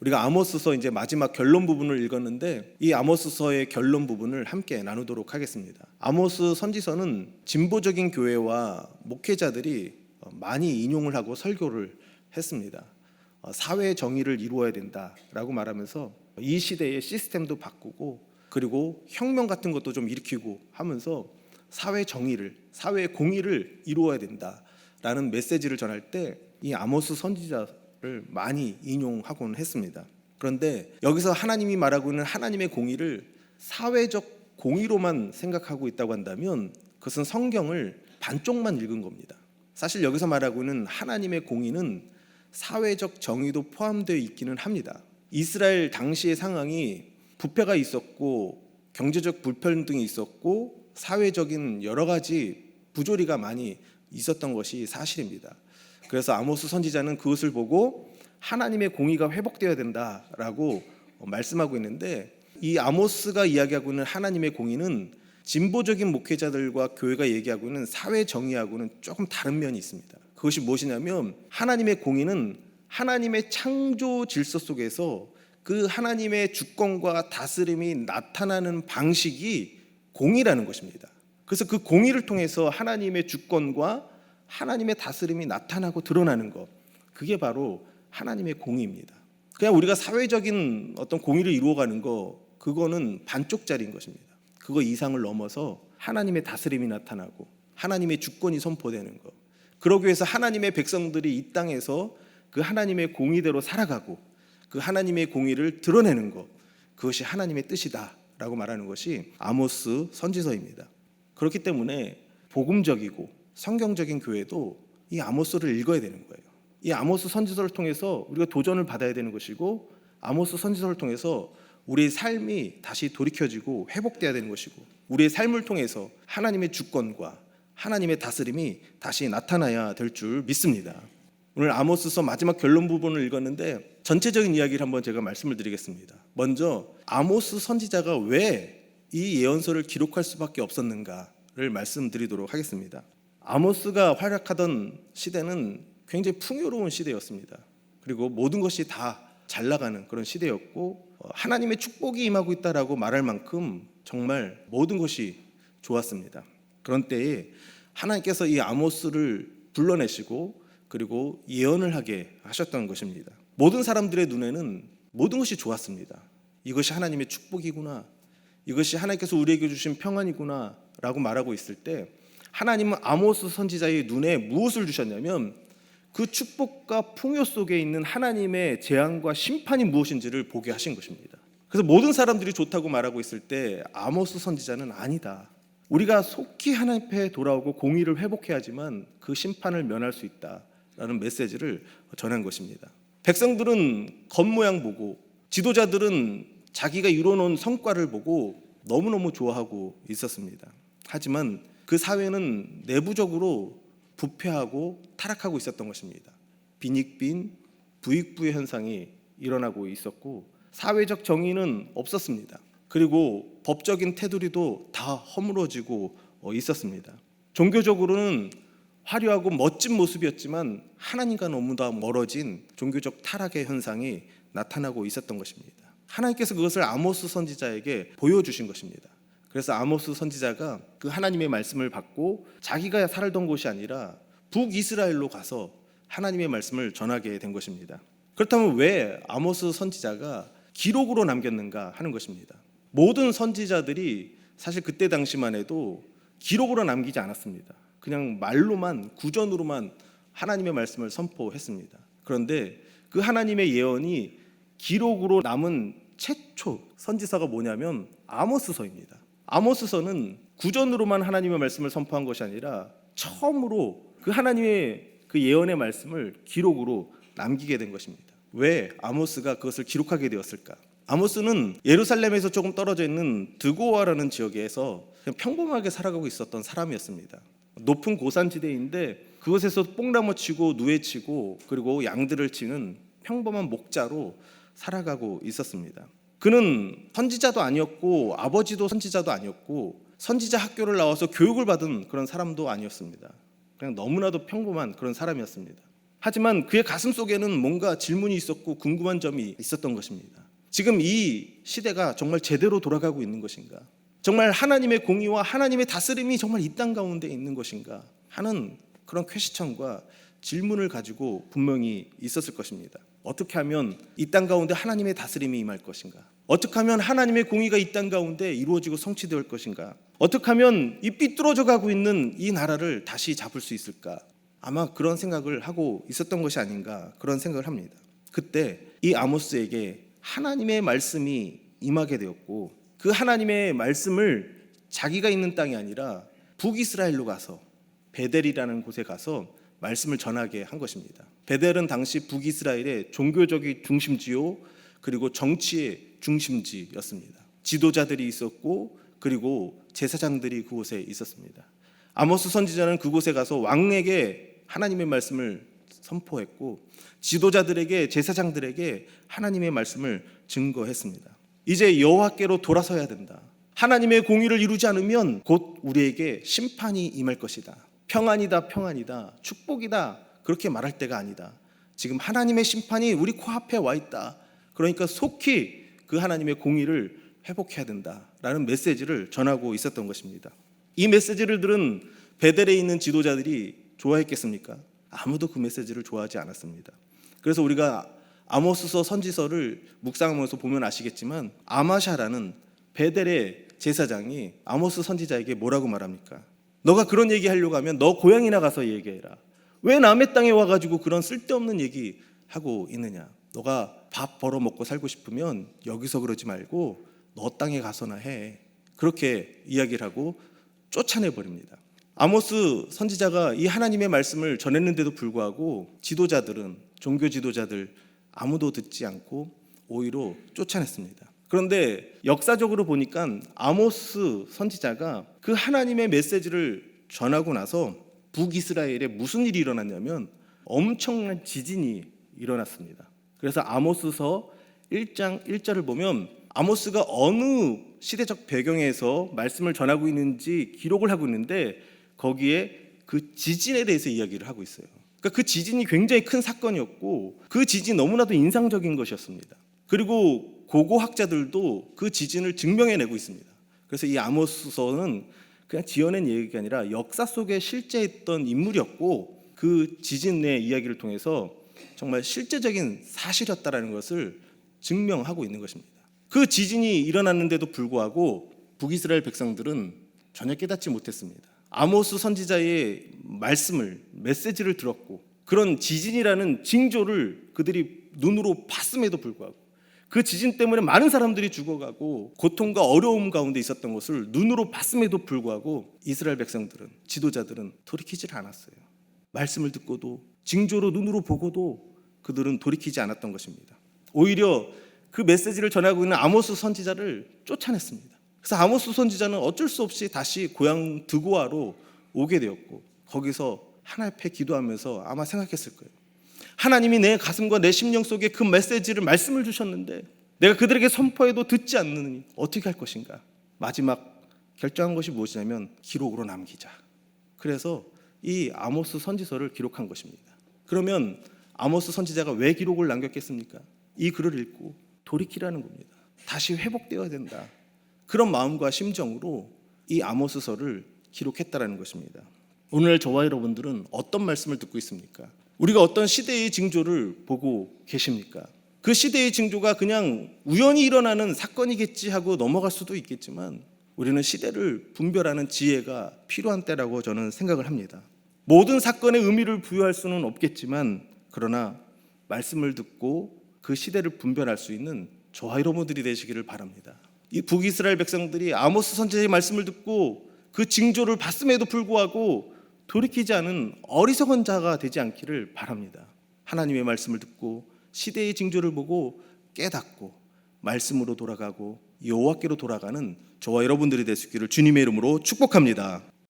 우리가 아모스서 이제 마지막 결론 부분을 읽었는데 이 아모스서의 결론 부분을 함께 나누도록 하겠습니다. 아모스 선지서는 진보적인 교회와 목회자들이 많이 인용을 하고 설교를 했습니다. 사회 정의를 이루어야 된다라고 말하면서 이 시대의 시스템도 바꾸고 그리고 혁명 같은 것도 좀 일으키고 하면서 사회 정의를, 사회 공의를 이루어야 된다라는 메시지를 전할 때 이 아모스 선지자를 많이 인용하곤 했습니다. 그런데 여기서 하나님이 말하고 있는 하나님의 공의를 사회적 공의로만 생각하고 있다고 한다면 그것은 성경을 반쪽만 읽은 겁니다. 사실 여기서 말하고 있는 하나님의 공의는 사회적 정의도 포함되어 있기는 합니다. 이스라엘 당시의 상황이 부패가 있었고 경제적 불평등이 있었고 사회적인 여러 가지 부조리가 많이 있었던 것이 사실입니다. 그래서 아모스 선지자는 그것을 보고 하나님의 공의가 회복되어야 된다라고 말씀하고 있는데 이 아모스가 이야기하고 있는 하나님의 공의는 진보적인 목회자들과 교회가 얘기하고 있는 사회 정의하고는 조금 다른 면이 있습니다. 그것이 무엇이냐면 하나님의 공의는 하나님의 창조 질서 속에서 그 하나님의 주권과 다스림이 나타나는 방식이 공의라는 것입니다. 그래서 그 공의를 통해서 하나님의 주권과 하나님의 다스림이 나타나고 드러나는 것, 그게 바로 하나님의 공의입니다. 그냥 우리가 사회적인 어떤 공의를 이루어가는 거, 그거는 반쪽짜리인 것입니다. 그거 이상을 넘어서 하나님의 다스림이 나타나고 하나님의 주권이 선포되는 것, 그러기 위해서 하나님의 백성들이 이 땅에서 그 하나님의 공의대로 살아가고 그 하나님의 공의를 드러내는 것, 그것이 하나님의 뜻이다라고 말하는 것이 아모스 선지서입니다. 그렇기 때문에 복음적이고 성경적인 교회도 이 아모스를 읽어야 되는 거예요. 이 아모스 선지서를 통해서 우리가 도전을 받아야 되는 것이고 아모스 선지서를 통해서 우리의 삶이 다시 돌이켜지고 회복돼야 되는 것이고 우리의 삶을 통해서 하나님의 주권과 하나님의 다스림이 다시 나타나야 될 줄 믿습니다. 오늘 아모스서 마지막 결론 부분을 읽었는데 전체적인 이야기를 한번 제가 말씀을 드리겠습니다. 먼저 아모스 선지자가 왜 이 예언서를 기록할 수밖에 없었는가를 말씀드리도록 하겠습니다. 아모스가 활약하던 시대는 굉장히 풍요로운 시대였습니다. 그리고 모든 것이 다 잘 나가는 그런 시대였고 하나님의 축복이 임하고 있다라고 말할 만큼 정말 모든 것이 좋았습니다. 그런 때에 하나님께서 이 아모스를 불러내시고 그리고 예언을 하게 하셨던 것입니다. 모든 사람들의 눈에는 모든 것이 좋았습니다. 이것이 하나님의 축복이구나, 이것이 하나님께서 우리에게 주신 평안이구나 라고 말하고 있을 때 하나님은 아모스 선지자의 눈에 무엇을 주셨냐면 그 축복과 풍요 속에 있는 하나님의 재앙과 심판이 무엇인지를 보게 하신 것입니다. 그래서 모든 사람들이 좋다고 말하고 있을 때 아모스 선지자는 아니다, 우리가 속히 하나님 앞에 돌아오고 공의를 회복해야지만 그 심판을 면할 수 있다라는 메시지를 전한 것입니다. 백성들은 겉모양 보고 지도자들은 자기가 이뤄놓은 성과를 보고 너무너무 좋아하고 있었습니다. 하지만 그 사회는 내부적으로 부패하고 타락하고 있었던 것입니다. 빈익빈, 부익부의 현상이 일어나고 있었고 사회적 정의는 없었습니다. 그리고 법적인 테두리도 다 허물어지고 있었습니다. 종교적으로는 화려하고 멋진 모습이었지만 하나님과 너무나 멀어진 종교적 타락의 현상이 나타나고 있었던 것입니다. 하나님께서 그것을 아모스 선지자에게 보여주신 것입니다. 그래서 아모스 선지자가 그 하나님의 말씀을 받고 자기가 살던 곳이 아니라 북이스라엘로 가서 하나님의 말씀을 전하게 된 것입니다. 그렇다면 왜 아모스 선지자가 기록으로 남겼는가 하는 것입니다. 모든 선지자들이 사실 그때 당시만 해도 기록으로 남기지 않았습니다. 그냥 말로만, 구전으로만 하나님의 말씀을 선포했습니다. 그런데 그 하나님의 예언이 기록으로 남은 최초 선지서가 뭐냐면 아모스서입니다. 아모스서는 구전으로만 하나님의 말씀을 선포한 것이 아니라 처음으로 그 하나님의 그 예언의 말씀을 기록으로 남기게 된 것입니다. 왜 아모스가 그것을 기록하게 되었을까? 아모스는 예루살렘에서 조금 떨어져 있는 드고아라는 지역에서 그냥 평범하게 살아가고 있었던 사람이었습니다. 높은 고산지대인데 그곳에서 뽕나무 치고 누에 치고 그리고 양들을 치는 평범한 목자로 살아가고 있었습니다. 그는 선지자도 아니었고 아버지도 선지자도 아니었고 선지자 학교를 나와서 교육을 받은 그런 사람도 아니었습니다. 그냥 너무나도 평범한 그런 사람이었습니다. 하지만 그의 가슴 속에는 뭔가 질문이 있었고 궁금한 점이 있었던 것입니다. 지금 이 시대가 정말 제대로 돌아가고 있는 것인가? 정말 하나님의 공의와 하나님의 다스림이 정말 이 땅 가운데 있는 것인가? 하는 그런 퀘스천과 질문을 가지고 분명히 있었을 것입니다. 어떻게 하면 이 땅 가운데 하나님의 다스림이 임할 것인가? 어떻게 하면 하나님의 공의가 이 땅 가운데 이루어지고 성취될 것인가? 어떻게 하면 이 삐뚤어져 가고 있는 이 나라를 다시 잡을 수 있을까? 아마 그런 생각을 하고 있었던 것이 아닌가, 그런 생각을 합니다. 그때 이 아모스에게 하나님의 말씀이 임하게 되었고, 그 하나님의 말씀을 자기가 있는 땅이 아니라 북이스라엘로 가서 베델이라는 곳에 가서 말씀을 전하게 한 것입니다. 베델은 당시 북이스라엘의 종교적인 중심지요, 그리고 정치의 중심지였습니다. 지도자들이 있었고 그리고 제사장들이 그곳에 있었습니다. 아모스 선지자는 그곳에 가서 왕에게 하나님의 말씀을 선포했고, 지도자들에게, 제사장들에게 하나님의 말씀을 증거했습니다. 이제 여호와께로 돌아서야 된다. 하나님의 공의를 이루지 않으면 곧 우리에게 심판이 임할 것이다. 평안이다, 평안이다, 축복이다, 그렇게 말할 때가 아니다. 지금 하나님의 심판이 우리 코앞에 와 있다. 그러니까 속히 그 하나님의 공의를 회복해야 된다라는 메시지를 전하고 있었던 것입니다. 이 메시지를 들은 베델에 있는 지도자들이 좋아했겠습니까? 아무도 그 메시지를 좋아하지 않았습니다. 그래서 우리가 아모스서 선지서를 묵상하면서 보면 아시겠지만, 아마샤라는 베델의 제사장이 아모스 선지자에게 뭐라고 말합니까? 너가 그런 얘기 하려고 하면 너 고향이나 가서 얘기해라. 왜 남의 땅에 와가지고 그런 쓸데없는 얘기 하고 있느냐? 너가 밥 벌어 먹고 살고 싶으면 여기서 그러지 말고 너 땅에 가서나 해. 그렇게 이야기를 하고 쫓아내버립니다. 아모스 선지자가 이 하나님의 말씀을 전했는데도 불구하고 지도자들은, 종교 지도자들 아무도 듣지 않고 오히려 쫓아냈습니다. 그런데 역사적으로 보니까 아모스 선지자가 그 하나님의 메시지를 전하고 나서 북이스라엘에 무슨 일이 일어났냐면 엄청난 지진이 일어났습니다. 그래서 아모스서 1장 1절을 보면 아모스가 어느 시대적 배경에서 말씀을 전하고 있는지 기록을 하고 있는데, 거기에 그 지진에 대해서 이야기를 하고 있어요. 그러니까 그 지진이 굉장히 큰 사건이었고 그 지진이 너무나도 인상적인 것이었습니다. 그리고 고고학자들도 그 지진을 증명해내고 있습니다. 그래서 이 아모스서는 그냥 지어낸 얘기가 아니라 역사 속에 실제 있던 인물이었고, 그 지진의 이야기를 통해서 정말 실제적인 사실이었다라는 것을 증명하고 있는 것입니다. 그 지진이 일어났는데도 불구하고 북이스라엘 백성들은 전혀 깨닫지 못했습니다. 아모스 선지자의 말씀을, 메시지를 들었고 그런 지진이라는 징조를 그들이 눈으로 봤음에도 불구하고, 그 지진 때문에 많은 사람들이 죽어가고 고통과 어려움 가운데 있었던 것을 눈으로 봤음에도 불구하고 이스라엘 백성들은, 지도자들은 돌이키질 않았어요. 말씀을 듣고도, 징조로 눈으로 보고도 그들은 돌이키지 않았던 것입니다. 오히려 그 메시지를 전하고 있는 아모스 선지자를 쫓아냈습니다. 그래서 아모스 선지자는 어쩔 수 없이 다시 고향 드고아로 오게 되었고, 거기서 하나님 앞에 기도하면서 아마 생각했을 거예요. 하나님이 내 가슴과 내 심령 속에 그 메시지를, 말씀을 주셨는데 내가 그들에게 선포해도 듣지 않느니 어떻게 할 것인가? 마지막 결정한 것이 무엇이냐면 기록으로 남기자. 그래서 이 아모스 선지서를 기록한 것입니다. 그러면 아모스 선지자가 왜 기록을 남겼겠습니까? 이 글을 읽고 돌이키라는 겁니다. 다시 회복되어야 된다. 그런 마음과 심정으로 이 아모스서를 기록했다라는 것입니다. 오늘 저와 여러분들은 어떤 말씀을 듣고 있습니까? 우리가 어떤 시대의 징조를 보고 계십니까? 그 시대의 징조가 그냥 우연히 일어나는 사건이겠지 하고 넘어갈 수도 있겠지만, 우리는 시대를 분별하는 지혜가 필요한 때라고 저는 생각을 합니다. 모든 사건에 의미를 부여할 수는 없겠지만, 그러나 말씀을 듣고 그 시대를 분별할 수 있는 저와 여러분들이 되시기를 바랍니다. 이 북이스라엘 백성들이 아모스 선지자의 말씀을 듣고 그 징조를 봤음에도 불구하고 돌이키지 않은 어리석은 자가 되지 않기를 바랍니다. 하나님의 말씀을 듣고 시대의 징조를 보고 깨닫고 말씀으로 돌아가고 여호와께로 돌아가는 저와 여러분들이 되시기를 주님의 이름으로 축복합니다.